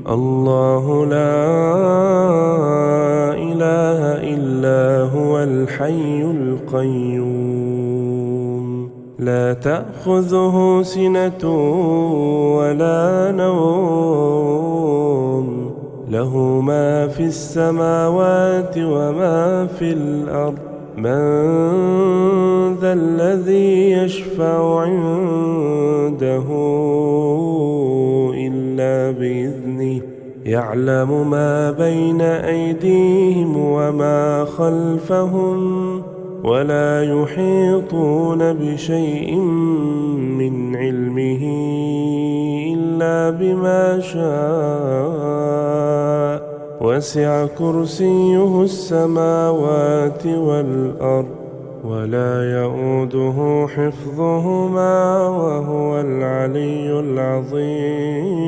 الله لا إله إلا هو الحي القيوم لا تأخذه سنة ولا نوم له ما في السماوات وما في الأرض من ذا الذي يشفع عنده إلا بإذنه يعلم ما بين أيديهم وما خلفهم ولا يحيطون بشيء من علمه إلا بما شاء وسع كرسيه السماوات والأرض ولا يؤوده حفظهما وهو العلي العظيم.